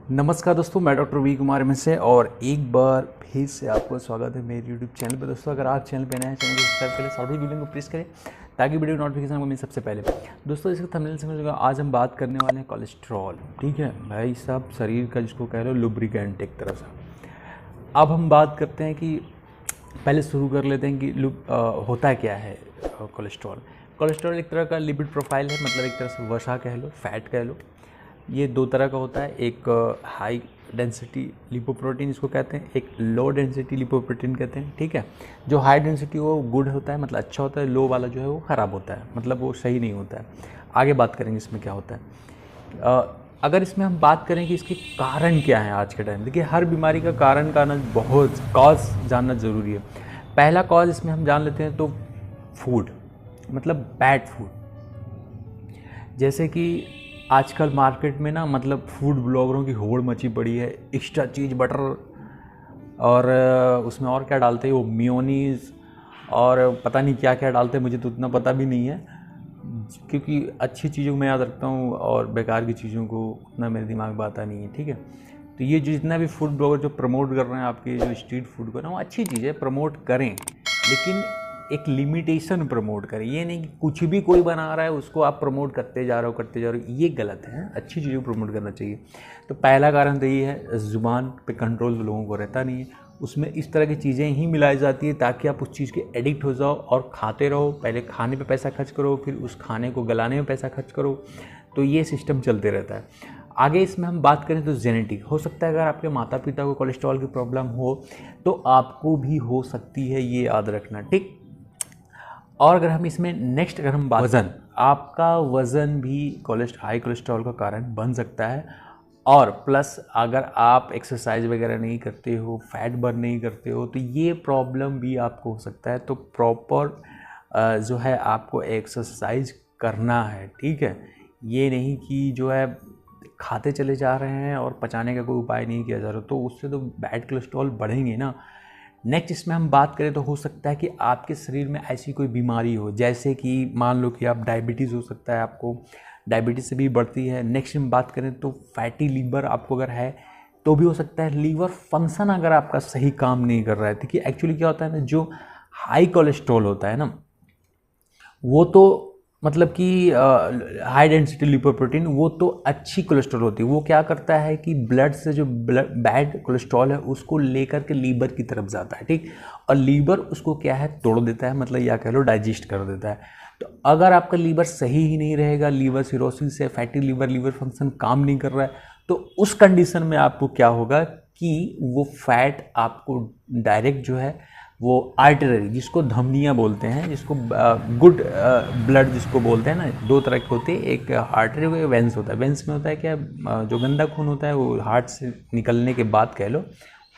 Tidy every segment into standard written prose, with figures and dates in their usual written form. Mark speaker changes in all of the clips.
Speaker 1: नमस्कार दोस्तों, मैं डॉक्टर वी कुमार में से और एक बार फिर से आपको स्वागत है मेरे यूट्यूब चैनल पर। दोस्तों, अगर आप चैनल पर नए हैं, चैनल को सब्सक्राइब करें, साथ ही वीडियो को प्रेस करें ताकि वीडियो नोटिफिकेशन आपको मिले सबसे पहले। दोस्तों, इसका थंबनेल समझ लो, आज हम बात करने वाले हैं कोलेस्ट्रॉल। ठीक है भाई साहब, शरीर का जिसको कह लो लुब्रिकेंट एक तरह से। अब हम बात करते हैं कि पहले शुरू कर लेते हैं कि होता क्या है कोलेस्ट्रॉल। कोलेस्ट्रॉल एक तरह का लिपिड प्रोफाइल है, मतलब एक तरह से वसा कह लो, फैट कह लो। ये दो तरह का होता है, एक हाई डेंसिटी लिपोप्रोटीन इसको कहते हैं, एक लो डेंसिटी लिपोप्रोटीन कहते हैं। ठीक है, जो हाई डेंसिटी वो गुड होता है, मतलब अच्छा होता है, लो वाला जो है वो ख़राब होता है, मतलब वो सही नहीं होता है। आगे बात करेंगे इसमें क्या होता है। अगर इसमें हम बात करें कि इसके कारण क्या है आज के टाइम, देखिए हर बीमारी का कारण का ना बहुत कॉज जानना ज़रूरी है। पहला कॉज इसमें हम जान लेते हैं तो फूड, मतलब बैड फूड। जैसे कि आजकल मार्केट में ना, मतलब फूड ब्लॉगरों की होड़ मची पड़ी है, एक्स्ट्रा चीज़ बटर और उसमें और क्या डालते हैं, वो मेयोनीज़ और पता नहीं क्या क्या डालते हैं, मुझे तो उतना पता भी नहीं है, क्योंकि अच्छी चीज़ों को मैं याद रखता हूँ और बेकार की चीज़ों को उतना मेरे दिमाग में आता नहीं है। ठीक है, तो ये जो जितना भी फूड ब्लॉगर जो प्रमोट कर रहे हैं आपके जो स्ट्रीट फूड को ना, वो अच्छी चीज़ है, प्रमोट करें, लेकिन एक लिमिटेशन प्रमोट करें। ये नहीं कि कुछ भी कोई बना रहा है उसको आप प्रमोट करते जा रहे हो, ये गलत है। अच्छी चीज़ों को प्रमोट करना चाहिए। तो पहला कारण तो ये है, ज़ुबान पे कंट्रोल लोगों को रहता नहीं है, उसमें इस तरह की चीज़ें ही मिलाई जाती है ताकि आप उस चीज़ के एडिक्ट हो जाओ और खाते रहो। पहले खाने पे पैसा खर्च करो, फिर उस खाने को गलाने में पैसा खर्च करो, तो ये सिस्टम चलते रहता है। आगे इसमें हम बात करें तो जेनेटिक हो सकता है, अगर आपके माता पिता को कोलेस्ट्रॉल की प्रॉब्लम हो तो आपको भी हो सकती है, ये याद रखना। ठीक, और अगर हम इसमें नेक्स्ट अगर हम वज़न, आपका वज़न भी हाई कोलेस्ट्रॉल का कारण बन सकता है। और प्लस अगर आप एक्सरसाइज वगैरह नहीं करते हो, फैट बर्न नहीं करते हो, तो ये प्रॉब्लम भी आपको हो सकता है। तो प्रॉपर जो है आपको एक्सरसाइज करना है। ठीक है, ये नहीं कि जो है खाते चले जा रहे हैं और पचाने का कोई उपाय नहीं किया जा रहा, तो उससे तो बैड कोलेस्ट्रॉल बढ़ेंगे ना। नेक्स्ट इसमें हम बात करें तो हो सकता है कि आपके शरीर में ऐसी कोई बीमारी हो, जैसे कि मान लो कि आप डायबिटीज़ हो सकता है, आपको डायबिटीज़ से भी बढ़ती है। नेक्स्ट हम बात करें तो फैटी लीवर आपको अगर है तो भी हो सकता है। लीवर फंक्शन अगर आपका सही काम नहीं कर रहा है, देखिए एक्चुअली क्या होता है ना, जो हाई कोलेस्ट्रॉल होता है ना, वो तो मतलब कि हाई डेंसिटी लिपोप्रोटीन, वो तो अच्छी कोलेस्ट्रॉल होती है। वो क्या करता है कि ब्लड से जो बैड कोलेस्ट्रॉल है उसको लेकर के लीवर की तरफ जाता है। ठीक, और लीवर उसको क्या है, तोड़ देता है, मतलब या कह लो डाइजेस्ट कर देता है। तो अगर आपका लीवर सही ही नहीं रहेगा, लीवर सिरोसिस है, फैटी लीवर फंक्शन काम नहीं कर रहा है, तो उस कंडीशन में आपको क्या होगा कि वो फैट आपको डायरेक्ट जो है वो आर्टरी, जिसको धमनियाँ बोलते हैं, जिसको गुड ब्लड जिसको बोलते हैं ना, दो तरह की होती है, एक आर्टरी हो, वेंस होता है। वेंस में होता है क्या, जो गंदा खून होता है वो हार्ट से निकलने के बाद कह लो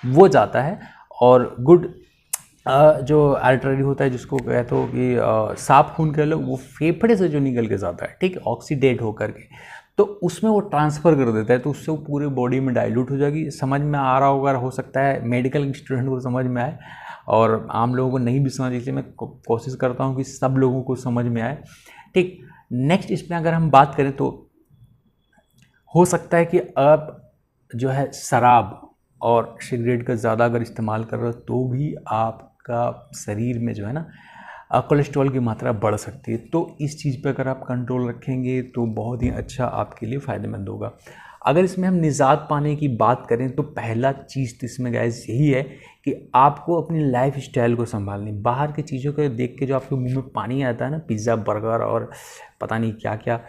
Speaker 1: वो जाता है, और गुड जो आर्टरी होता है, जिसको कहते हो कि साफ खून कह लो, वो फेफड़े से जो निकल के जाता है, ठीक, ऑक्सीडेट होकर के, तो उसमें वो ट्रांसफ़र कर देता है, तो उससे वो पूरे बॉडी में डाइल्यूट हो जाएगी। समझ में आ रहा होगा, हो सकता है मेडिकल स्टूडेंट को समझ में आए और आम लोगों को नहीं भी समझ, इसलिए मैं कोशिश करता हूँ कि सब लोगों को समझ में आए। ठीक, नेक्स्ट इसमें अगर हम बात करें तो हो सकता है कि आप जो है शराब और सिगरेट का ज़्यादा अगर इस्तेमाल कर रहे हो तो भी आपका शरीर में जो है ना कोलेस्ट्रॉल की मात्रा बढ़ सकती है। तो इस चीज़ पे अगर आप कंट्रोल रखेंगे तो बहुत ही अच्छा आपके लिए फ़ायदेमंद होगा। अगर इसमें हम निजात पाने की बात करें तो पहला चीज़ तो इसमें गाइस यही है कि आपको अपनी लाइफ स्टाइल को संभालनी। बाहर की चीज़ों को देख के जो आपके मुंह में पानी आता है ना, पिज़्ज़ा बर्गर और पता नहीं क्या क्या,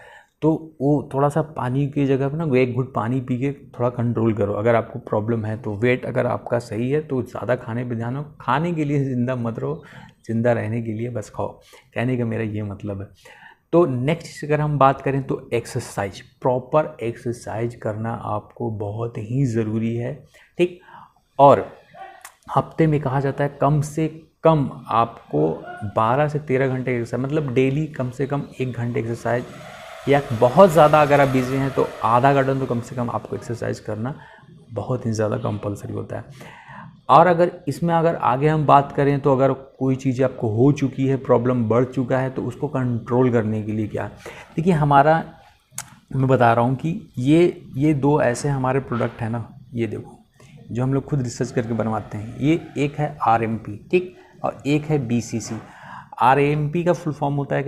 Speaker 1: तो वो थोड़ा सा पानी की जगह पर ना एक घूंट पानी पी के थोड़ा कंट्रोल करो। अगर आपको प्रॉब्लम है तो वेट अगर आपका सही है तो ज़्यादा खाने पे ध्यान हो। खाने के लिए ज़िंदा मत रहो, ज़िंदा रहने के लिए बस खाओ, कहने का मेरा ये मतलब है। तो नेक्स्ट अगर हम बात करें तो एक्सरसाइज, प्रॉपर एक्सरसाइज करना आपको बहुत ही ज़रूरी है। ठीक, और हफ्ते में कहा जाता है कम से कम आपको 12 से 13 घंटे एक्सरसाइज, मतलब डेली कम से कम 1 घंटे एक्सरसाइज, या बहुत ज़्यादा अगर आप बिजी हैं तो आधा घंटा तो कम से कम आपको एक्सरसाइज करना बहुत ही ज़्यादा कंपलसरी होता है। और अगर इसमें अगर आगे हम बात करें तो अगर कोई चीज़ आपको हो चुकी है, प्रॉब्लम बढ़ चुका है, तो उसको कंट्रोल करने के लिए क्या, देखिए हमारा मैं बता रहा हूँ कि ये दो ऐसे हमारे प्रोडक्ट हैं ना, ये देखो जो हम लोग खुद रिसर्च करके बनवाते हैं। ये एक है RMP, ठीक, और एक है BCC। RMP का फुल फॉर्म होता है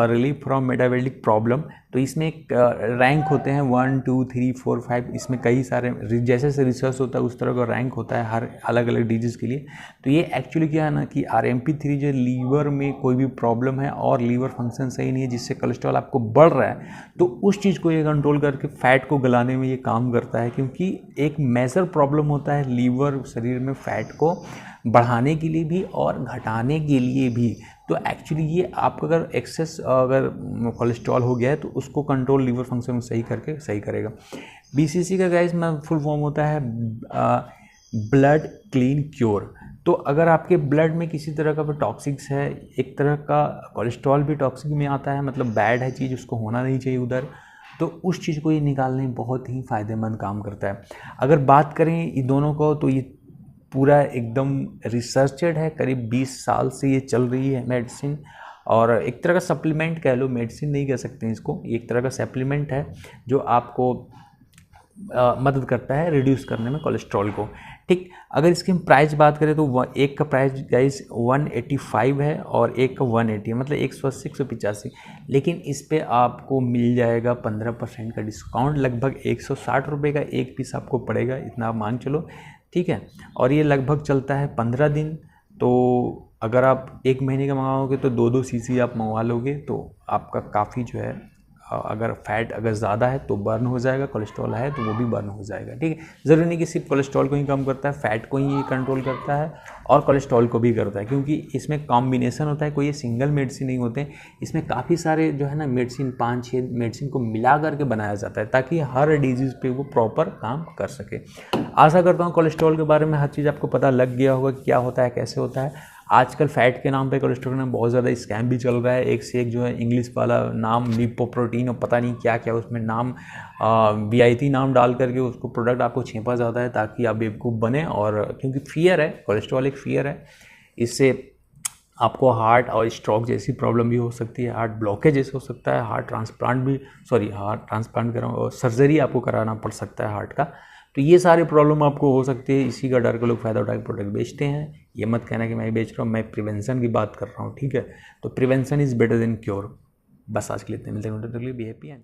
Speaker 1: रिलीफ फ्रॉम मेटाबॉलिक प्रॉब्लम। तो इसमें एक रैंक होते हैं 1 2 3 4 5, इसमें कई सारे जैसे जैसे रिसर्च होता है उस तरह का रैंक होता है हर अलग अलग डिजीज़ के लिए। तो ये एक्चुअली क्या है ना कि RMP3 जो लीवर में कोई भी प्रॉब्लम है और लीवर फंक्शन सही नहीं है जिससे कोलेस्ट्रॉल आपको बढ़ रहा है, तो उस चीज़ को ये कंट्रोल करके फैट को गलाने में ये काम करता है। क्योंकि एक मेजर प्रॉब्लम होता है लीवर शरीर में फैट को बढ़ाने के लिए भी और घटाने के लिए भी। तो एक्चुअली ये आपका अगर एक्सेस अगर कोलेस्ट्रॉल हो गया है तो उसको कंट्रोल लीवर फंक्शन सही करके सही करेगा। BCC का गाइस में फुल फॉर्म होता है ब्लड क्लीन क्योर। तो अगर आपके ब्लड में किसी तरह का भी टॉक्सिक्स है, एक तरह का कोलेस्ट्रॉल भी टॉक्सिक में आता है, मतलब बैड है चीज़, उसको होना नहीं चाहिए उधर, तो उस चीज़ को ये निकालने में बहुत ही फ़ायदेमंद काम करता है। अगर बात करें इन दोनों को तो ये पूरा एकदम रिसर्चेड है, करीब 20 साल से ये चल रही है मेडिसिन। और एक तरह का सप्लीमेंट कह लो, मेडिसिन नहीं कह सकते हैं इसको, एक तरह का सप्लीमेंट है जो आपको मदद करता है रिड्यूस करने में कोलेस्ट्रॉल को, ठीक। अगर इसकी हम प्राइस बात करें तो एक का प्राइस गाइस 185 है और एक का 180 है, मतलब 180 185। लेकिन इस पे आपको मिल जाएगा 15% का डिस्काउंट, लगभग 160 रुपये का एक पीस आपको पड़ेगा, इतना आप मान चलो, ठीक है। और ये लगभग चलता है 15 दिन। तो अगर आप एक महीने का मंगाओगे तो 2-2 CC आप मंगवा लोगे तो आपका काफ़ी जो है, अगर फैट अगर ज़्यादा है तो बर्न हो जाएगा, कोलेस्ट्रॉल है तो वो भी बर्न हो जाएगा, ठीक है। ज़रूरी नहीं कि सिर्फ कोलेस्ट्रॉल को ही कम करता है, फैट को ही कंट्रोल करता है और कोलेस्ट्रॉल को भी करता है, क्योंकि इसमें कॉम्बिनेशन होता है, कोई ये सिंगल मेडिसिन नहीं होते, इसमें काफ़ी सारे जो है ना मेडिसिन 5-6 मेडिसिन को मिला करके बनाया जाता है ताकि हर डिजीज़ पे वो प्रॉपर काम कर सके। आशा करता हूँ कोलेस्ट्रॉल के बारे में हर चीज़ आपको पता लग गया होगा कि क्या होता है, कैसे होता है। आजकल फैट के नाम पे, कोलेस्ट्रॉल के नाम बहुत ज़्यादा स्कैम भी चल रहा है, एक से एक जो है इंग्लिश वाला नाम लिपोप्रोटीन और पता नहीं क्या क्या उसमें नाम VIP नाम डाल करके उसको प्रोडक्ट आपको छेपा जाता है ताकि आप बेवकूफ़ बने। और क्योंकि फियर है, कोलेस्ट्रॉल एक फियर है, इससे आपको हार्ट और स्ट्रोक जैसी प्रॉब्लम भी हो सकती है, हार्ट ब्लॉकेज जैसे हो सकता है, हार्ट ट्रांसप्लांट करा और सर्जरी आपको कराना पड़ सकता है हार्ट का। तो ये सारी प्रॉब्लम आपको हो सकती है, इसी का डर के लोग फ़ायदा उठा के प्रोडक्ट बेचते हैं। ये मत कहना कि मैं बेच रहा हूँ, मैं प्रिवेंशन की बात कर रहा हूँ, ठीक है। तो prevention is better than cure. बस आज के लिए इतने, मिलते हैं, बी हैप्पी एंड